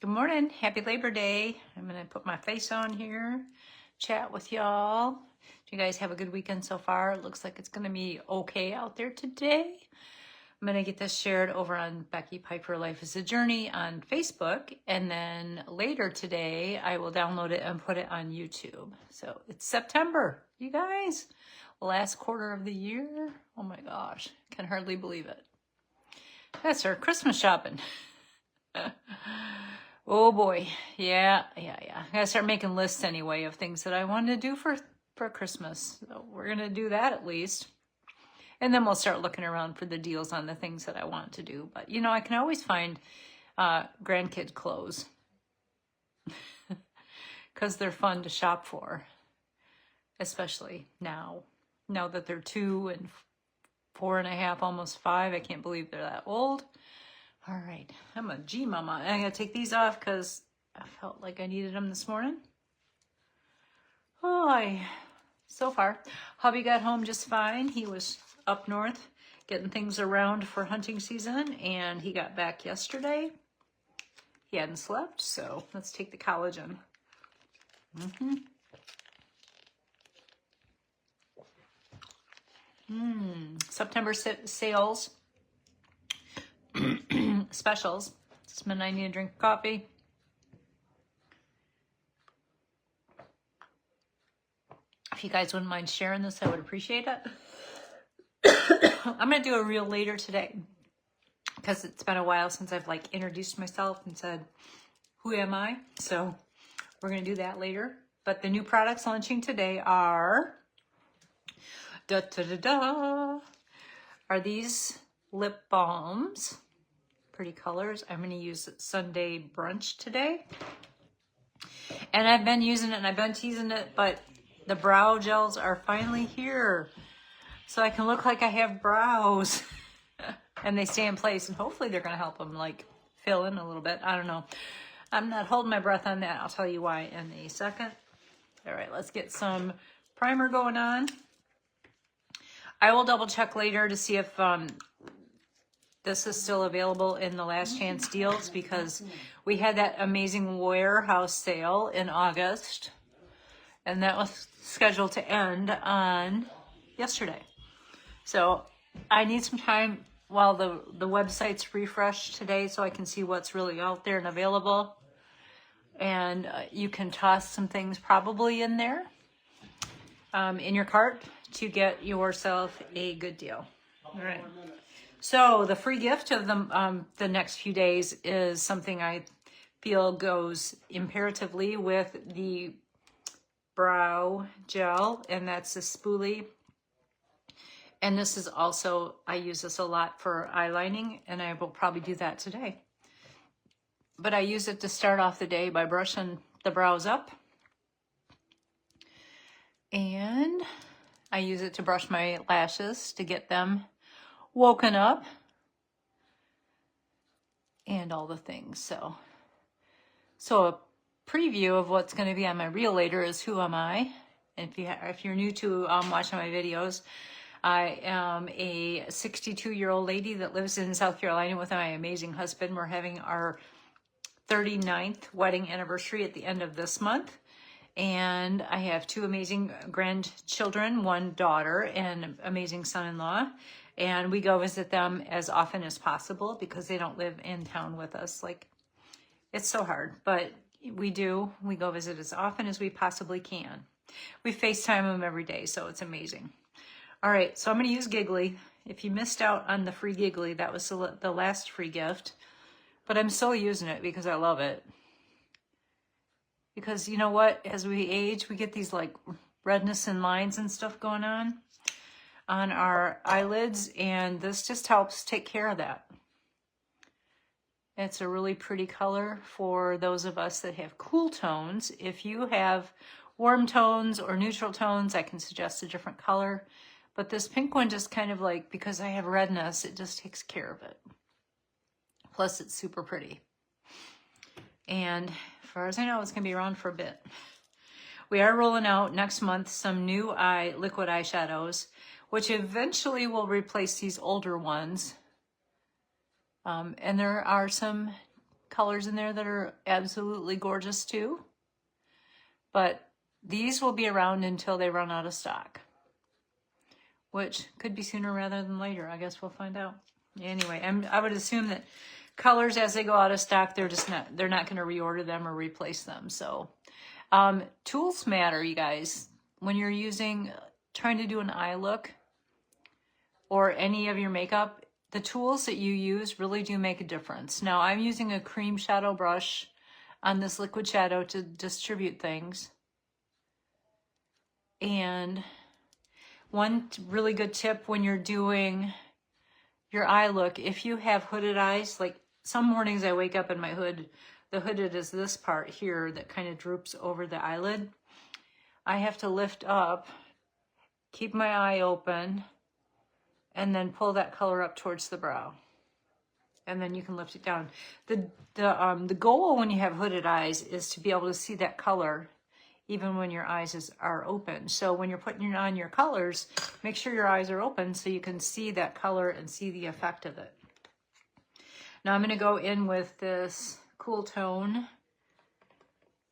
Good morning. Happy Labor Day. I'm going to put my face on here, chat with y'all. Do you guys have a good weekend so far? It looks like it's going to be okay out there today. I'm going to get this shared over on Becky Piper Life is a Journey on Facebook. And then later today, I will download it and put it on YouTube. So it's September, you guys. Last quarter of the year. Oh my gosh. Can hardly believe it. That's our Christmas shopping. Oh boy. Yeah. I gotta start making lists anyway of things that I want to do for Christmas. So we're gonna do that at least. And then we'll start looking around for the deals on the things that I want to do. But you know, I can always find grandkid clothes because they're fun to shop for, especially now that they're 2 and 4.5, almost 5. I can't believe they're that old. All right, I'm a G mama. I'm gonna take these off because I felt like I needed them this morning. Oh, so far, hubby got home just fine. He was up north getting things around for hunting season, and he got back yesterday. He hadn't slept, so let's take the collagen. September sales. Specials. This minute I need to drink coffee. If you guys wouldn't mind sharing this, I would appreciate it. I'm going to do a reel later today because it's been a while since I've like introduced myself and said, who am I? So we're going to do that later. But the new products launching today are are these lip balms. Pretty colors. I'm going to use Sunday Brunch today. And I've been using it and I've been teasing it, but the brow gels are finally here. So I can look like I have brows. And they stay in place, and hopefully they're going to help them like fill in a little bit. I don't know. I'm not holding my breath on that. I'll tell you why in a second. All right, let's get some primer going on. I will double check later to see if this is still available in the last chance deals because we had that amazing warehouse sale in August, and that was scheduled to end on yesterday. So I need some time while the website's refreshed today so I can see what's really out there and available. And you can toss some things probably in there in your cart to get yourself a good deal. All right. So the free gift of the next few days is something I feel goes imperatively with the brow gel, and that's the spoolie. And this is also, I use this a lot for eyelining, and I will probably do that today. But I use it to start off the day by brushing the brows up. And I use it to brush my lashes to get them woken up. And all the things. So a preview of what's going to be on my reel later is who am I? And if you're new to watching my videos, I am a 62-year-old lady that lives in South Carolina with my amazing husband. We're having our 39th wedding anniversary at the end of this month. And I have 2 amazing grandchildren, 1 daughter and an amazing son-in-law. And we go visit them as often as possible because they don't live in town with us. Like, it's so hard, but we do. We go visit as often as we possibly can. We FaceTime them every day, so it's amazing. All right, so I'm going to use Giggly. If you missed out on the free Giggly, that was the last free gift. But I'm still using it because I love it. Because you know what? As we age, we get these like redness and lines and stuff going on our eyelids, and this just helps take care of that. It's a really pretty color for those of us that have cool tones. If you have warm tones or neutral tones, I can suggest a different color. But this pink one just kind of like, because I have redness, it just takes care of it. Plus, it's super pretty. And as far as I know, it's going to be around for a bit. We are rolling out next month some new liquid eyeshadows, which eventually will replace these older ones. And there are some colors in there that are absolutely gorgeous too. But these will be around until they run out of stock, which could be sooner rather than later. I guess we'll find out. Anyway, I would assume that colors, as they go out of stock, they're not going to reorder them or replace them. So tools matter, you guys. When you're trying to do an eye look or any of your makeup, the tools that you use really do make a difference. Now, I'm using a cream shadow brush on this liquid shadow to distribute things. And one really good tip when you're doing your eye look, if you have hooded eyes, like some mornings I wake up and the hooded is this part here that kind of droops over the eyelid. I have to lift up, keep my eye open, and then pull that color up towards the brow. And then you can lift it down. The goal when you have hooded eyes is to be able to see that color even when your eyes are open. So when you're putting on your colors, make sure your eyes are open so you can see that color and see the effect of it. Now I'm gonna go in with this cool tone,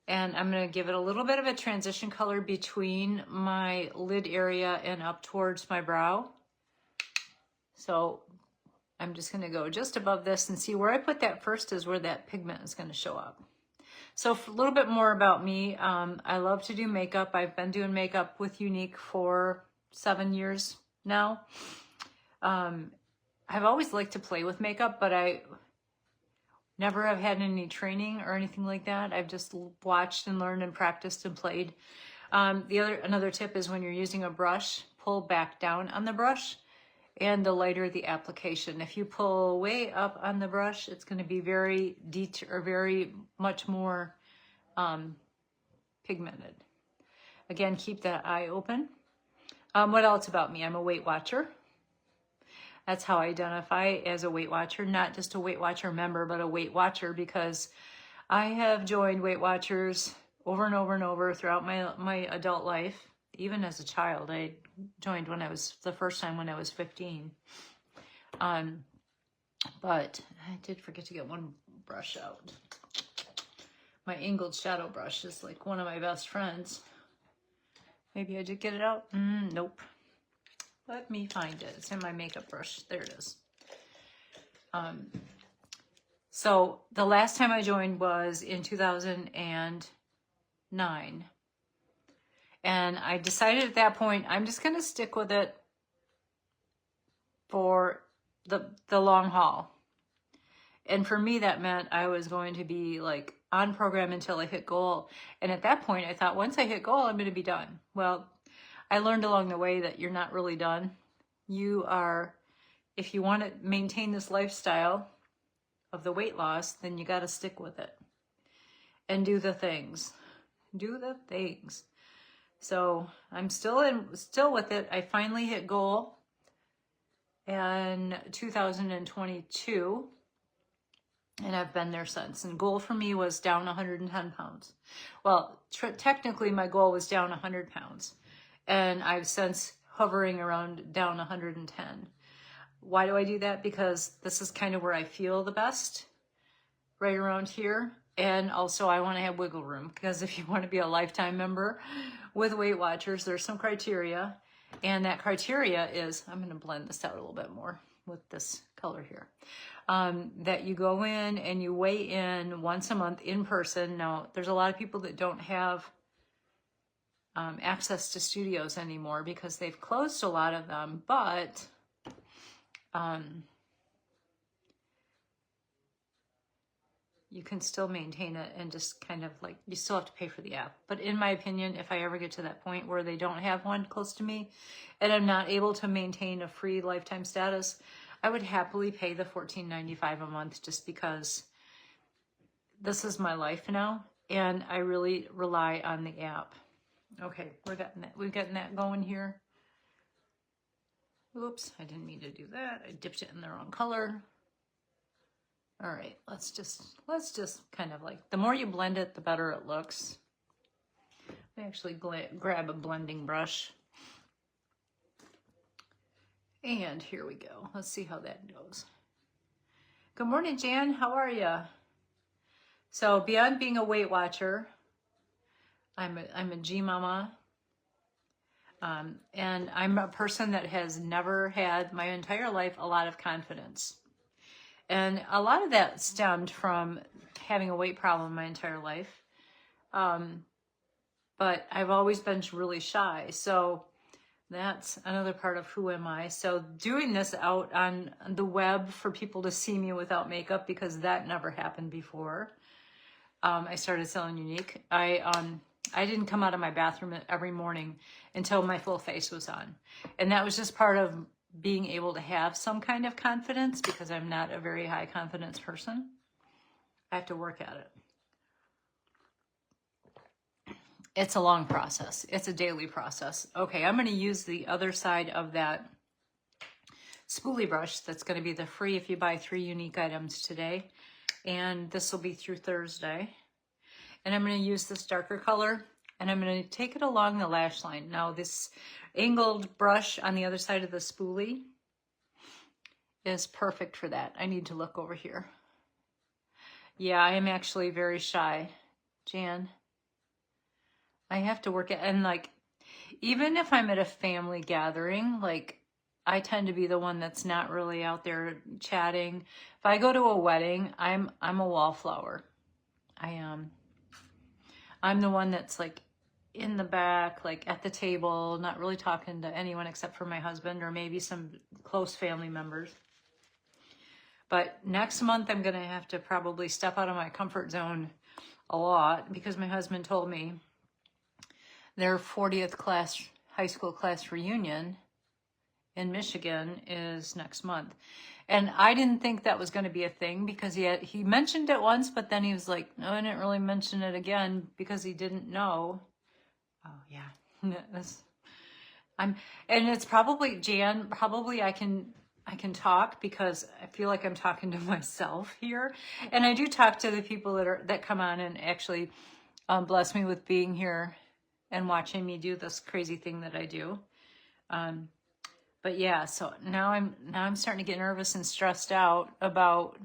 and I'm gonna give it a little bit of a transition color between my lid area and up towards my brow. So I'm just gonna go just above this, and see where I put that first is where that pigment is gonna show up. So a little bit more about me. I love to do makeup. I've been doing makeup with Unique for 7 years now. I've always liked to play with makeup, but I never have had any training or anything like that. I've just watched and learned and practiced and played. Another tip is when you're using a brush, pull back down on the brush, and the lighter the application. If you pull way up on the brush, it's going to be very much more pigmented. Again, keep that eye open. What else about me? I'm a Weight Watcher. That's how I identify as a Weight Watcher, not just a Weight Watcher member, but a Weight Watcher, because I have joined Weight Watchers over and over and over throughout my adult life. Even as a child, I joined the first time when I was 15. But I did forget to get one brush out. My angled shadow brush is like one of my best friends. Maybe I did get it out. Nope. Let me find it. It's in my makeup brush. There it is. So the last time I joined was in 2009. And I decided at that point, I'm just going to stick with it for the long haul. And for me, that meant I was going to be like on program until I hit goal. And at that point, I thought, once I hit goal, I'm going to be done. Well, I learned along the way that you're not really done. If you want to maintain this lifestyle of the weight loss, then you got to stick with it and do the things. Do the things. So I'm still with it. I finally hit goal in 2022, and I've been there since. And goal for me was down 110 pounds. Well, technically my goal was down 100 pounds, and I've since hovering around down 110. Why do I do that? Because this is kind of where I feel the best, right around here. And also I want to have wiggle room, because if you want to be a lifetime member with Weight Watchers, there's some criteria. And that criteria is, I'm going to blend this out a little bit more with this color here, that you go in and you weigh in once a month in person. Now, there's a lot of people that don't have access to studios anymore because they've closed a lot of them, but you can still maintain it and just kind of like, you still have to pay for the app. But in my opinion, if I ever get to that point where they don't have one close to me and I'm not able to maintain a free lifetime status, I would happily pay the $14.95 a month, just because this is my life now and I really rely on the app. Okay, we've gotten that going here. Oops, I didn't mean to do that. I dipped it in the wrong color. All right, let's just kind of like, the more you blend it, the better it looks. I actually grab a blending brush. And here we go. Let's see how that goes. Good morning, Jan. How are you? So beyond being a Weight Watcher, I'm a G mama. And I'm a person that has never had my entire life a lot of confidence. And a lot of that stemmed from having a weight problem my entire life. But I've always been really shy. So that's another part of who am I. So doing this out on the web for people to see me without makeup, because that never happened before. I started selling Unique. I didn't come out of my bathroom every morning until my full face was on. And that was just part of being able to have some kind of confidence, because I'm not a very high confidence person. I have to work at it. It's a long process. It's a daily process. Okay, I'm going to use the other side of that spoolie brush. That's going to be the free if you buy 3 Unique items today. And this will be through Thursday. And I'm going to use this darker color, and I'm going to take it along the lash line. Now this angled brush on the other side of the spoolie is perfect for that. I need to look over here. Yeah, I am actually very shy, Jan. I have to work at, and like, even if I'm at a family gathering, like, I tend to be the one that's not really out there chatting. If I go to a wedding, I'm a wallflower. I am. I'm the one that's like in the back, like at the table, not really talking to anyone except for my husband or maybe some close family members. But next month, I'm going to have to probably step out of my comfort zone a lot, because my husband told me their 40th high school class reunion in Michigan is next month. And I didn't think that was going to be a thing, because he mentioned it once, but then he was like, no, I didn't really mention it again, because he didn't know. Oh yeah. And it's probably, Jan, probably I can talk, because I feel like I'm talking to myself here. And I do talk to the people that come on and actually bless me with being here and watching me do this crazy thing that I do. But yeah, so now I'm starting to get nervous and stressed out about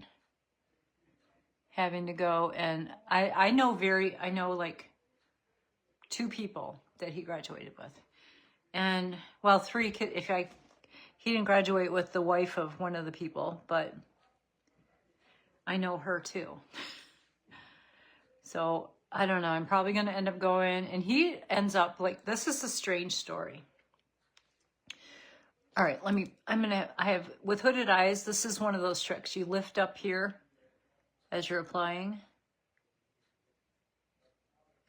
having to go. And I know like 2 people that he graduated with. And well, 3, he didn't graduate with the wife of one of the people, but I know her too. So I don't know, I'm probably going to end up going, and he ends up like, this is a strange story. All right, I have, with hooded eyes, this is one of those tricks. You lift up here as you're applying,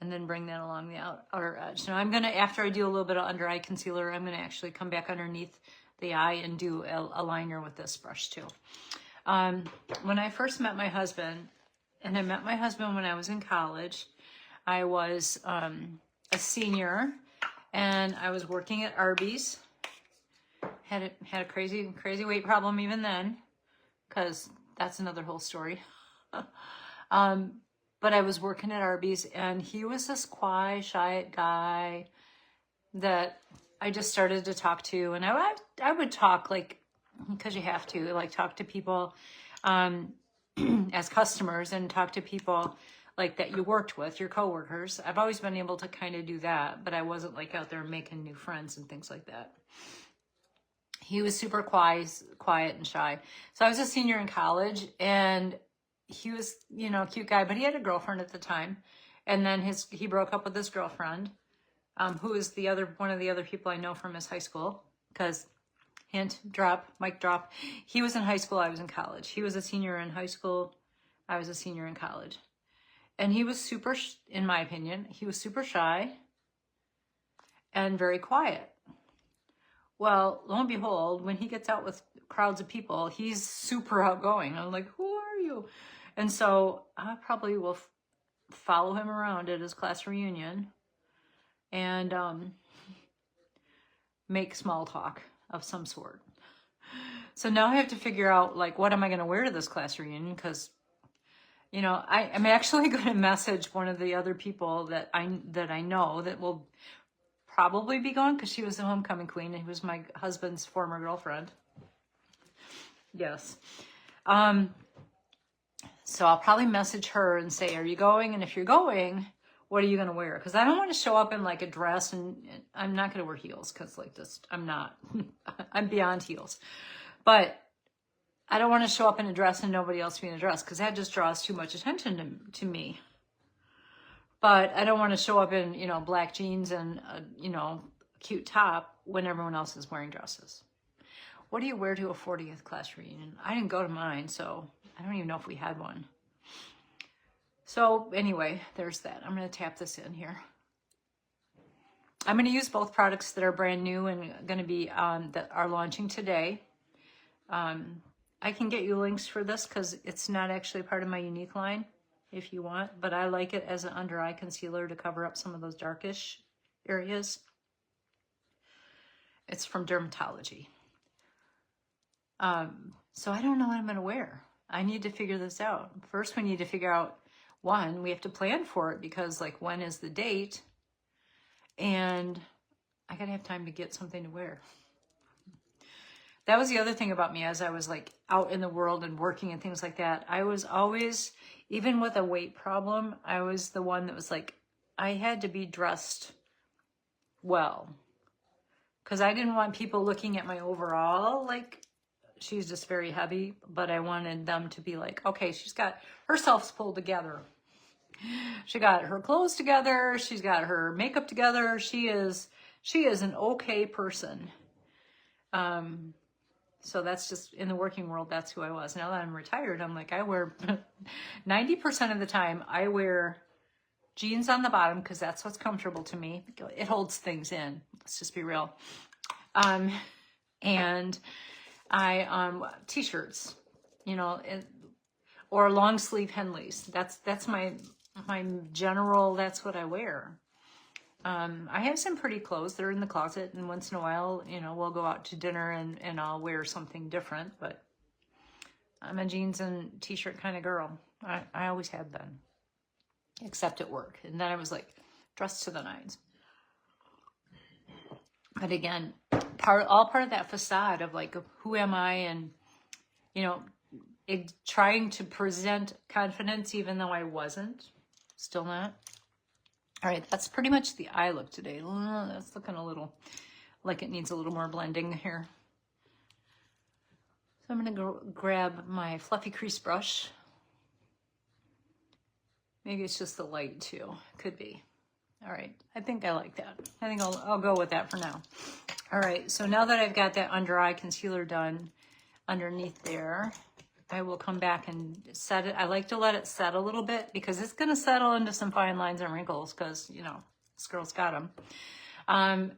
and then bring that along the outer edge. Now I'm going to, after I do a little bit of under eye concealer, I'm going to actually come back underneath the eye and do a liner with this brush too. When I first met my husband, and I met my husband when I was in college, I was a senior, and I was working at Arby's. Had a crazy weight problem even then, because that's another whole story. But I was working at Arby's, and he was this shy guy that I just started to talk to. And I would talk, like, because you have to, like, talk to people as customers, and talk to people like that you worked with, your coworkers. I've always been able to kind of do that, but I wasn't like out there making new friends and things like that. He was super quiet and shy. So I was a senior in college, and he was, a cute guy, but he had a girlfriend at the time. And then he broke up with his girlfriend, who is one of the other people I know from his high school, because hint, drop, mic drop. He was in high school, I was in college. He was a senior in high school, I was a senior in college. And he was super, in my opinion, he was super shy and very quiet. Well, lo and behold, when he gets out with crowds of people, he's super outgoing. I'm like, who are you? And so I probably will follow him around at his class reunion and make small talk of some sort. So now I have to figure out, like, what am I going to wear to this class reunion? Because, I'm actually going to message one of the other people that I know that will probably be going, because she was the homecoming queen, and he was my husband's former girlfriend. Yes. So I'll probably message her and say, are you going? And if you're going, what are you going to wear? Because I don't want to show up in like a dress, and I'm not going to wear heels because like this, I'm not. I'm beyond heels. But I don't want to show up in a dress and nobody else be in a dress because that just draws too much attention to me. But I don't want to show up in, you know, black jeans and, you know, cute top when everyone else is wearing dresses. What do you wear to a 40th class reunion? I didn't go to mine, so I don't even know if we had one. So anyway, there's that. I'm going to tap this in here. I'm going to use both products that are brand new and going to be that are launching today. I can get you links for this because it's not actually part of my unique line if you want, but I like it as an under eye concealer to cover up some of those darkish areas. It's from Dermatology. So I don't know what I'm going to wear. I need to figure this out. First, we need to figure out, one, we have to plan for it because like when is the date? And I got to have time to get something to wear. That was the other thing about me as I was like out in the world and working and things like that. I was always, even with a weight problem, I was the one that was like, I had to be dressed well. Because I didn't want people looking at my overall, like, she's just very heavy, but I wanted them to be like, okay, she's got herself pulled together. She got her clothes together. She's got her makeup together. She is an okay person. So that's just, in the working world, that's who I was. Now that I'm retired, I'm like, I wear 90% of the time, I wear jeans on the bottom because that's what's comfortable to me. It holds things in. Let's just be real. And I, t-shirts, you know, or long sleeve Henleys. That's my general, that's what I wear. I have some pretty clothes that are in the closet, and once in a while, you know, we'll go out to dinner and I'll wear something different, but I'm a jeans and t-shirt kind of girl. I always have been, except at work. And then I was like dressed to the nines. But again, all part of that facade of like, who am I? And, you know, trying to present confidence even though I wasn't, still not. All right, that's pretty much the eye look today. That's looking a little like it needs a little more blending here. So I'm going to go grab my fluffy crease brush. Maybe it's just the light too. Could be. All right, I think I like that. I think I'll go with that for now. All right, so now that I've got that under eye concealer done underneath there, I will come back and set it. I like to let it set a little bit because it's going to settle into some fine lines and wrinkles because, you know, this girl's got them.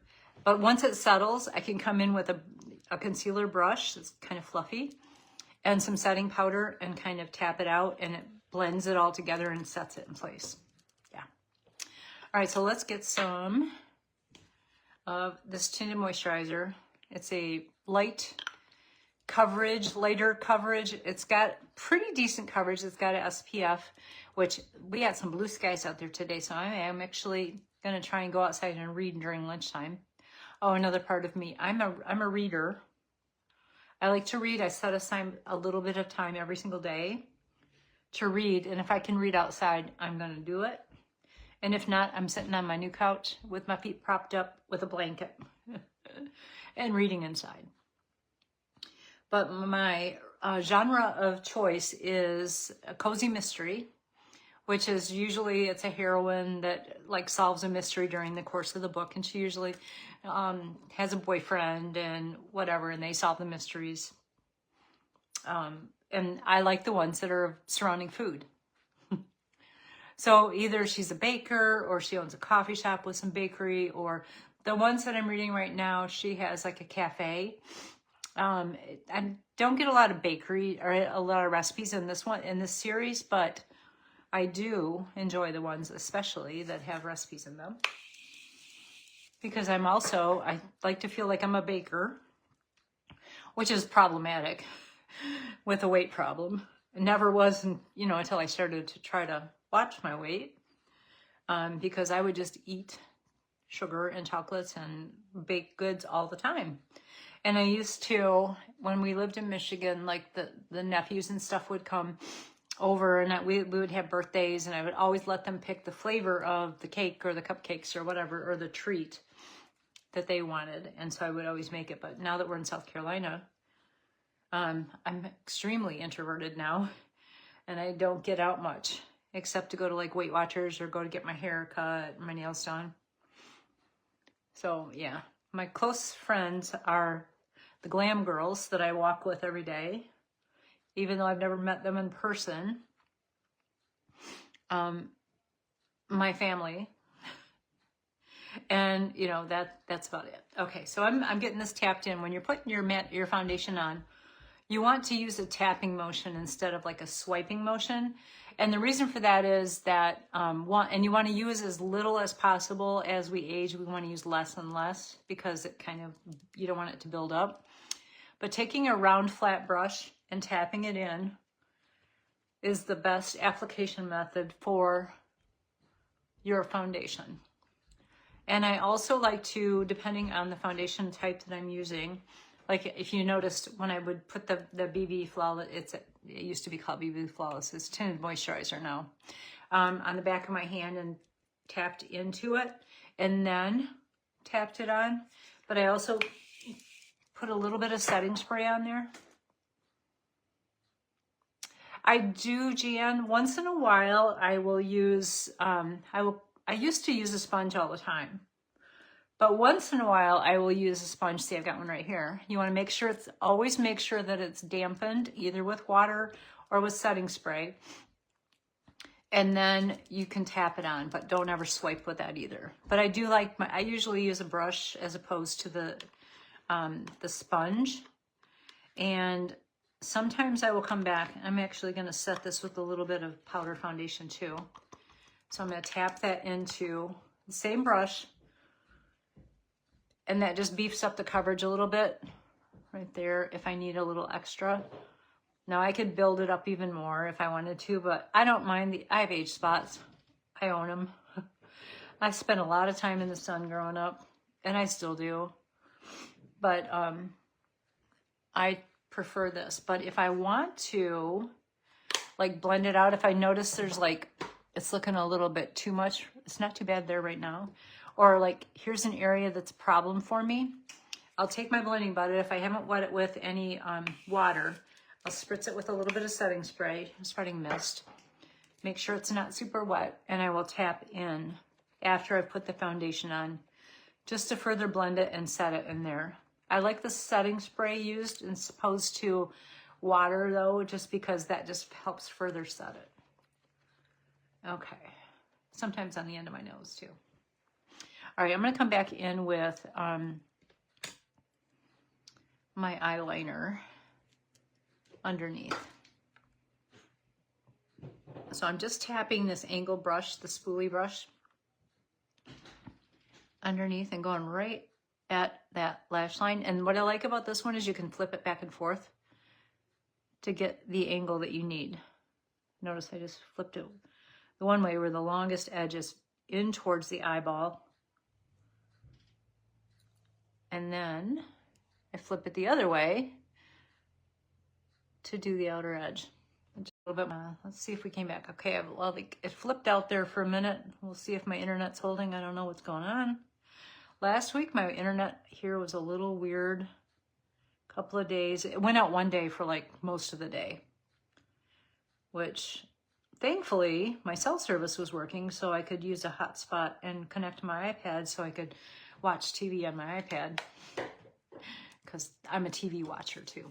But once it settles, I can come in with a concealer brush that's kind of fluffy and some setting powder and kind of tap it out, and it blends it all together and sets it in place. Yeah. All right, so let's get some of this tinted moisturizer. It's a lighter coverage. It's got pretty decent coverage. It's got an SPF, which we had some blue skies out there today, so I am actually going to try and go outside and read during lunchtime. Oh, another part of me. I'm a reader. I like to read. I set aside a little bit of time every single day to read, and if I can read outside, I'm going to do it. And if not, I'm sitting on my new couch with my feet propped up with a blanket and reading inside. But my genre of choice is a cozy mystery, which is usually it's a heroine that like solves a mystery during the course of the book, and she usually has a boyfriend and whatever, and they solve the mysteries. And I like the ones that are surrounding food. So either she's a baker or she owns a coffee shop with some bakery, or the ones that I'm reading right now, she has like a cafe. I don't get a lot of bakery or a lot of recipes in this series, but I do enjoy the ones especially that have recipes in them. Because I like to feel like I'm a baker, which is problematic with a weight problem. It never was, you know, until I started to try to watch my weight, because I would just eat sugar and chocolates and baked goods all the time. And I used to, when we lived in Michigan, like the nephews and stuff would come over, and we would have birthdays, and I would always let them pick the flavor of the cake or the cupcakes or whatever, or the treat that they wanted. And so I would always make it. But now that we're in South Carolina, I'm extremely introverted now, and I don't get out much except to go to like Weight Watchers or go to get my hair cut, my nails done. So yeah, my close friends are the glam girls that I walk with every day, even though I've never met them in person. My family, and you know, that's about it. Okay, so I'm getting this tapped in. When you're putting your foundation on, you want to use a tapping motion instead of like a swiping motion. And the reason for that is that and you want to use as little as possible. As we age, we want to use less and less because it kind of, you don't want it to build up. But taking a round flat brush and tapping it in is the best application method for your foundation. And I also like to, depending on the foundation type that I'm using, like if you noticed when I would put the BB Flawless, it used to be called BB Flawless, it's tinted moisturizer now, on the back of my hand and tapped into it and then tapped it on. But I also put a little bit of setting spray on there. I do, Jan, once in a while I will use, I used to use a sponge all the time. But once in a while, I will use a sponge. See, I've got one right here. You want to make sure always make sure that it's dampened, either with water or with setting spray. And then you can tap it on, but don't ever swipe with that either. But I do like I usually use a brush as opposed to the sponge. And sometimes I will come back. I'm actually going to set this with a little bit of powder foundation too. So I'm going to tap that into the same brush. And that just beefs up the coverage a little bit right there if I need a little extra. Now I could build it up even more if I wanted to, but I don't mind I have age spots. I own them. I spent a lot of time in the sun growing up, and I still do. But I prefer this. But if I want to like blend it out, if I notice there's like, it's looking a little bit too much, it's not too bad there right now. Or like, here's an area that's a problem for me. I'll take my blending bucket. If I haven't wet it with any water, I'll spritz it with a little bit of setting spray, spreading mist. Make sure it's not super wet, and I will tap in after I've put the foundation on, just to further blend it and set it in there. I like the setting spray used as opposed to water though, just because that just helps further set it. Okay, sometimes on the end of my nose too. All right, I'm going to come back in with my eyeliner underneath. So I'm just tapping this angle brush, the spoolie brush, underneath and going right at that lash line. And what I like about this one is you can flip it back and forth to get the angle that you need. Notice I just flipped it the one way where the longest edge is in towards the eyeball. And then I flip it the other way to do the outer edge. Just a little bit. Let's see if we came back. Okay, well, it flipped out there for a minute. We'll see if my internet's holding. I don't know what's going on. Last week, my internet here was a little weird. Couple of days. It went out one day for like most of the day, which thankfully my cell service was working, so I could use a hotspot and connect my iPad so I could watch TV on my iPad, because I'm a TV watcher too.